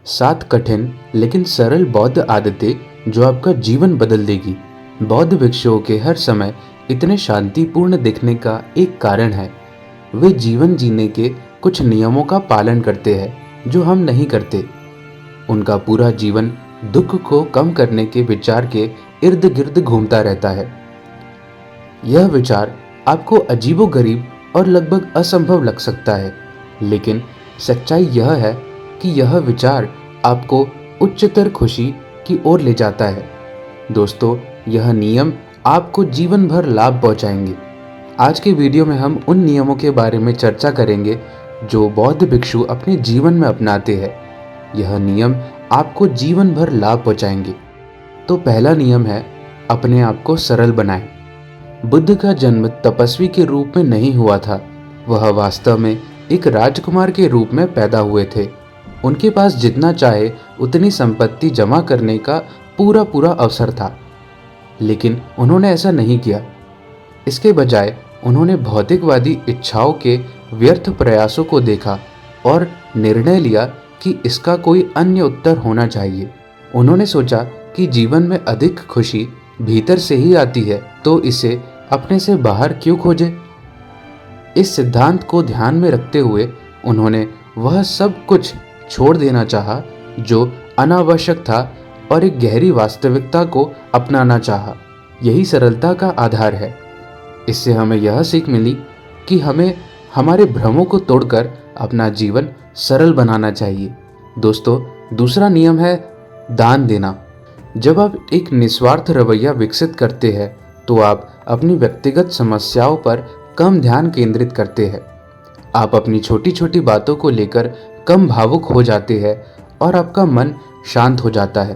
7 कठिन लेकिन सरल बौद्ध आदतें जो आपका जीवन बदल देगी। बौद्ध भिक्षुओं के हर समय इतने शांतिपूर्ण दिखने का एक कारण है। वे जीवन जीने के कुछ नियमों का पालन करते हैं जो हम नहीं करते। उनका पूरा जीवन दुख को कम करने के विचार के इर्द गिर्द घूमता रहता है। यह विचार आपको अजीबोगरीब और लगभग असंभव लग सकता है, लेकिन सच्चाई यह है कि यह विचार आपको उच्चतर खुशी की ओर ले जाता है। दोस्तों, यह नियम आपको जीवन भर लाभ पहुंचाएंगे। आज के वीडियो में हम उन नियमों के बारे में चर्चा करेंगे जो बौद्ध भिक्षु अपने जीवन में अपनाते हैं। यह नियम आपको जीवन भर लाभ पहुंचाएंगे। तो पहला नियम है, अपने आप को सरल बनाएं। बुद्ध का जन्म तपस्वी के रूप में नहीं हुआ था। वह वास्तव में एक राजकुमार के रूप में पैदा हुए थे। उनके पास जितना चाहे उतनी संपत्ति जमा करने का पूरा अवसर था, लेकिन उन्होंने ऐसा नहीं किया। इसके बजाय उन्होंने भौतिकवादी इच्छाओं के व्यर्थ प्रयासों को देखा और निर्णय लिया कि इसका कोई अन्य उत्तर होना चाहिए। उन्होंने सोचा कि जीवन में अधिक खुशी भीतर से ही आती है, तो इसे अपने से बाहर क्यों खोजें। इस सिद्धांत को ध्यान में रखते हुए उन्होंने वह सब कुछ छोड़ देना चाहा जो अनावश्यक था और एक गहरी वास्तविकता को अपनाना चाहा। यही सरलता का आधार है। इससे हमें यह सीख मिली कि हमें हमारे भ्रमों को तोड़कर अपना जीवन सरल बनाना चाहिए। दोस्तों, दूसरा नियम है दान देना। जब आप एक निस्वार्थ रवैया विकसित करते हैं तो आप अपनी व्यक्तिगत समस्याओं पर कम ध्यान केंद्रित करते हैं। आप अपनी छोटी छोटी बातों को लेकर कम भावुक हो जाते हैं और आपका मन शांत हो जाता है।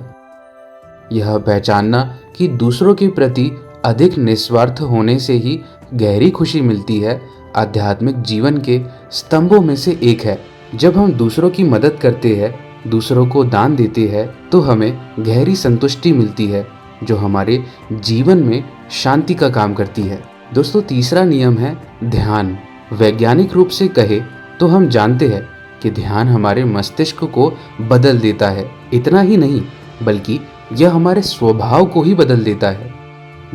यह पहचानना कि दूसरों के प्रति अधिक निस्वार्थ होने से ही गहरी खुशी मिलती है, आध्यात्मिक जीवन के स्तंभों में से एक है। जब हम दूसरों की मदद करते हैं, दूसरों को दान देते हैं, तो हमें गहरी संतुष्टि मिलती है जो हमारे जीवन में शांति का काम करती है। दोस्तों, तीसरा नियम है ध्यान। वैज्ञानिक रूप से कहे तो हम जानते हैं कि ध्यान हमारे मस्तिष्क को बदल देता है। इतना ही नहीं, बल्कि यह हमारे स्वभाव को ही बदल देता है।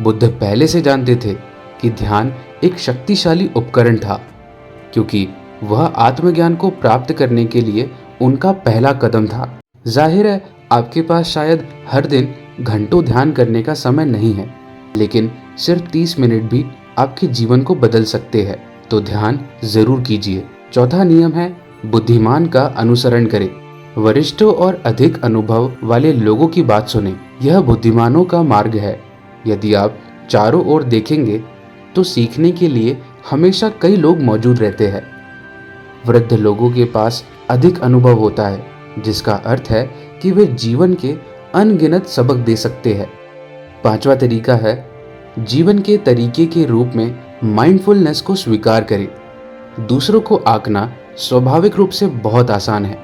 बुद्ध पहले से जानते थे कि ध्यान एक शक्तिशाली उपकरण था, क्योंकि वह आत्मज्ञान को प्राप्त करने के लिए उनका पहला कदम था। जाहिर है, आपके पास शायद हर दिन घंटों ध्यान करने का समय नहीं है, लेकिन सिर्फ 30 मिनट भी आपके जीवन को बदल सकते हैं। तो ध्यान जरूर कीजिए। चौथा नियम है बुद्धिमान का अनुसरण करें। वरिष्ठों और अधिक अनुभव वाले लोगों की बात सुनें। यह बुद्धिमानों का मार्ग है। यदि आप चारों ओर देखेंगे तो सीखने के लिए हमेशा कई लोग मौजूद रहते हैं। वृद्ध लोगों के पास अधिक अनुभव होता है, जिसका अर्थ है कि वे जीवन के अनगिनत सबक दे सकते हैं। पांचवा तरीका है जीवन के तरीके के रूप में माइंडफुलनेस को स्वीकार करें। दूसरों को आंकना स्वाभाविक रूप से बहुत आसान है।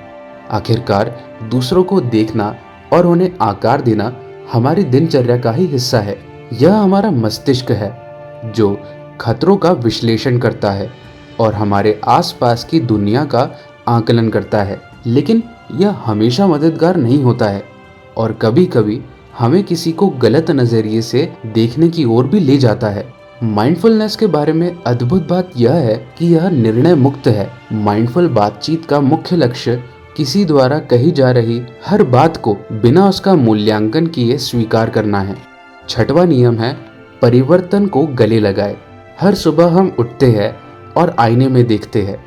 आखिरकार दूसरों को देखना और उन्हें आकार देना हमारी दिनचर्या का ही हिस्सा है। यह हमारा मस्तिष्क है जो खतरों का विश्लेषण करता है और हमारे आसपास की दुनिया का आकलन करता है, लेकिन यह हमेशा मददगार नहीं होता है और कभी कभी हमें किसी को गलत नजरिए से देखने की ओर भी ले जाता है। माइंडफुलनेस के बारे में अद्भुत बात यह है कि यह निर्णय मुक्त है। माइंडफुल बातचीत का मुख्य लक्ष्य किसी द्वारा कही जा रही हर बात को बिना उसका मूल्यांकन किए स्वीकार करना है। छठवां नियम है परिवर्तन को गले लगाए। हर सुबह हम उठते हैं और आईने में देखते हैं।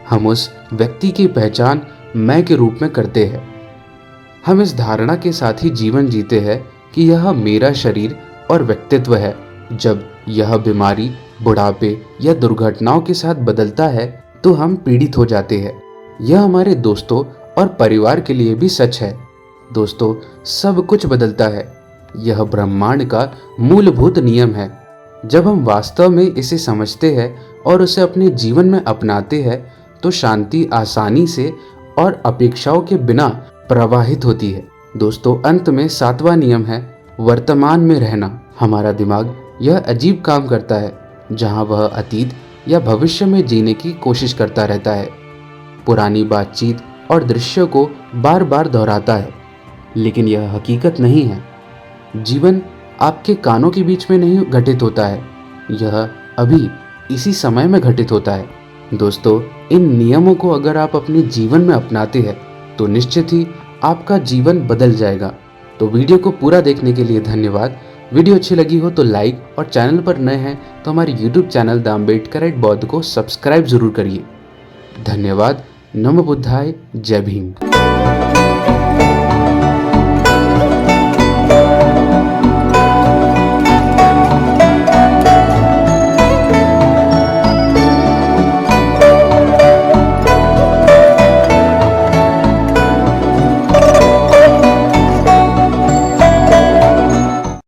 हम उस व्यक्ति की पहचान मैं के रूप में करते हैं। हम इस धारणा के साथ ही जीवन जीते हैं कि यह मेरा शरीर और व्यक्तित्व है। जब यह बीमारी, बुढ़ापे या दुर्घटनाओं के साथ बदलता है तो हम पीड़ित हो जाते हैं। यह हमारे दोस्तों और परिवार के लिए भी सच है। दोस्तों, सब कुछ बदलता है। यह ब्रह्मांड का मूलभूत नियम है। जब हम वास्तव में इसे समझते हैं और उसे अपने जीवन में अपनाते हैं तो शांति आसानी से और अपेक्षाओं के बिना प्रवाहित होती है। दोस्तों, अंत में सातवां नियम है वर्तमान में रहना। हमारा दिमाग यह अजीब काम करता है जहां वह अतीत या भविष्य में जीने की कोशिश करता रहता है। पुरानी बातचीत और दृश्य को बार बार दोहराता है, लेकिन यह हकीकत नहीं है। जीवन आपके कानों के बीच में नहीं घटित होता है, यह अभी इसी समय में घटित होता है। दोस्तों, इन नियमों को अगर आप अपने जीवन में अपनाते हैं तो निश्चित ही आपका जीवन बदल जाएगा। तो वीडियो को पूरा देखने के लिए धन्यवाद। वीडियो अच्छी लगी हो तो लाइक, और चैनल पर नए हैं तो हमारे यूट्यूब चैनल द अम्बेडकराइट बौद्ध को सब्सक्राइब जरूर करिए। धन्यवाद। नमो बुद्धाय। जय भीम।